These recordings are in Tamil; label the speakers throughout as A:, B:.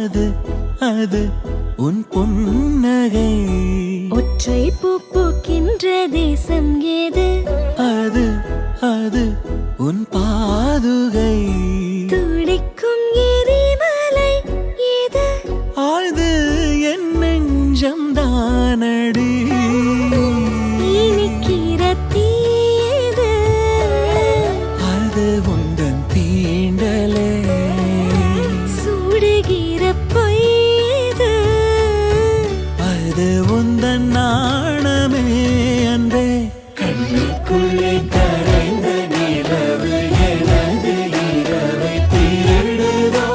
A: அது அது உன் புன்னகை.
B: ஒற்றை பூ பூக்கின்ற தேசம் ஏது?
A: அது அது உன் பாதுகை.
B: துடிக்கும் எரிமலை ஏது?
A: அது என் நெஞ்சம் தானடி.
B: இனிக்கிற தீயது?
A: அது உந்தன் தீண்டலே.
B: சுடுகிற பொய்யது?
A: அது உந்தன் நாணமே அன்றே. கண்ணுக்குள்ளே கரைந்த நிலவு எனது இரவை திருடுதோ,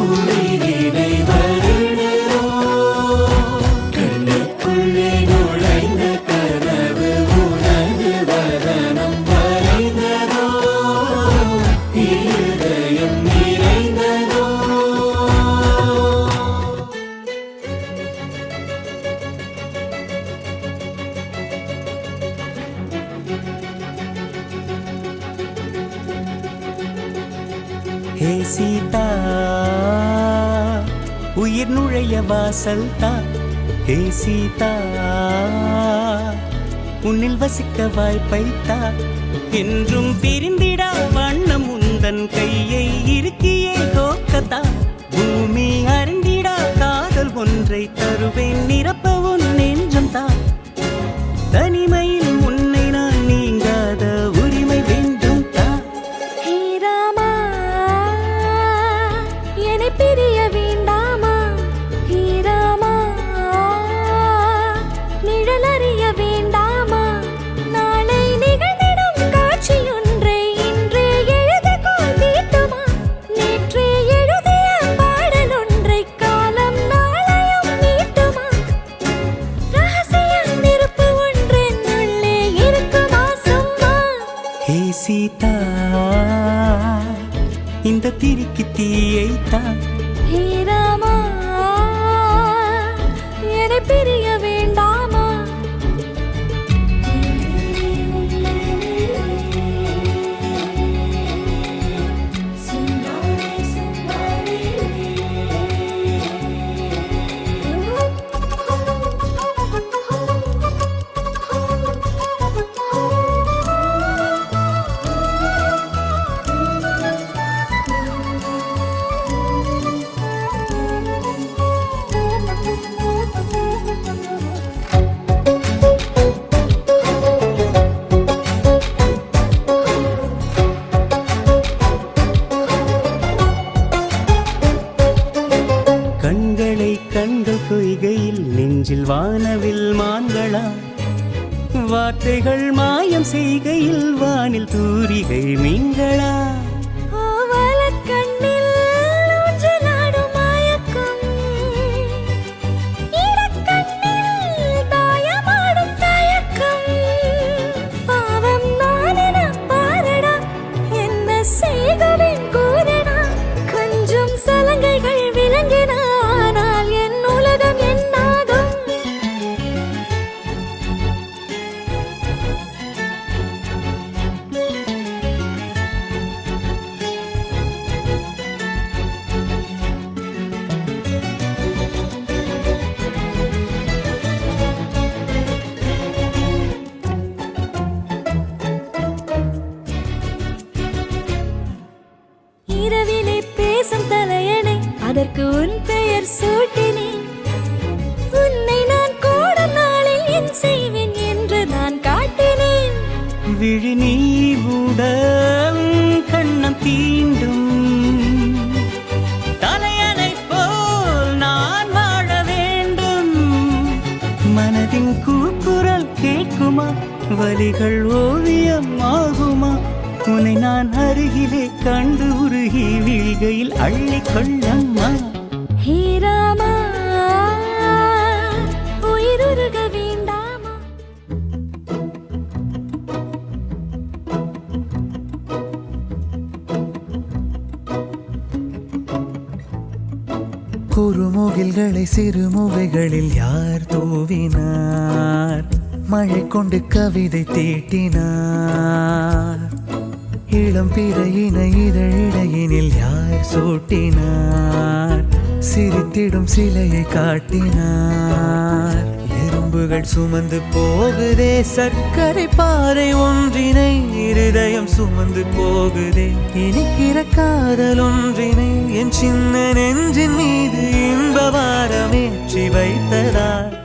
A: உயிரினை வருடுதோ. கண்ணுக்குள்ளே நுழைந்த கனவு உனது வதனம் வரைந்ததோ, இருதயம் நிறைந்ததோ. ஹே சீதா, உயிர் நுழைய வாசல் தா. ஹே சீதா, உன்னில் வசிக்க வாய்ப்பை தா. என்றும் பிரிந்திடா வண்ணம் உந்தன் கையை இருக்கியே கோக்கத்தா. பூமி அறிந்திடா காதல் ஒன்றை தருவேன் நிரப்ப உன் நெஞ்சம் தா. தனிமையில் உன்னை நான் நீங்காத உரிமை வேண்டும் தா.
B: ஹே ராமா, என்னை பிரிய வேண்டாமா? ஹே ராமா, நிழல் அறிய வேண்டாமா? நாளை நிகழ்ந்திடும் காட்சியொன்றை இன்றே எழுத கோல் தீட்டுமா? நேற்றே எழுதிய பாடலொன்றை காலம் நாளையும் மீட்டுமா? ரகசியம் நெருப்பு ஒன்றென் உள்ளே இருக்குமா சும்மா?
A: ஹே சீதா, இந்த திரிக்கு தீயை தா.
B: ஹே ராமா, என்னை பிரிய வேண்டாமா?
A: கண்களை கண்கள் கொய்கையில் நெஞ்சில் வானவில் மான்களா. வார்த்தைகள் மாயம் செய்கையில் வானில் தூரிகை மீன்களா.
B: ஓவலக் கண்ணில் ஊஞ்சலாடும் மயக்கம், இடக்கண்ணில் தாயமாடும் தயக்கம். பாவம் நானென பாரடா, என்ன செய்குவேன் கூறடா? கொஞ்சம் சலங்கைகள் விளங்கின, ஆனால் என் உலகம் என்னாகும்? இரவிலே பேசும் தலையணை, அதற்கு உன் பெயர் சூட்டினேன். உன்னை நான் கூட நாளில் என் செய்வேன் என்று நான் காட்டினேன்.
A: விழி நீ உடல் கண்ணம் தீண்டும், தலையணை போல் நான் வாழ வேண்டும். மனதின் கூக்குரல் கேட்குமா? வலிகள் ஓவியம் ஆகுமா? உன்னை நான் அருகிலே கண்டு உருகி வீழ்கையில் அள்ளிக் கொள்ளம்மா.
B: ஹே ராமா, உயிருருக வேண்டாமா?
A: குறுமுகில்களை சிறுமுகைகளில் யார் தூவினார்? மழை கொண்டு கவிதை தீட்டினார். இளம் பிறையின இதழிடையினில் யார் சூட்டினார் சிரித்திடும் சிலையை காட்டினார் எறும்புகள் சுமந்து போகுதே சர்க்கரை பாறை ஒன்றினை இருதயம் சுமந்து போகுதே இனிக்கிற காதல் ஒன்றினை என் சின்ன நெஞ்சின் மீது இன்ப வாரமேற்றி வைத்ததார்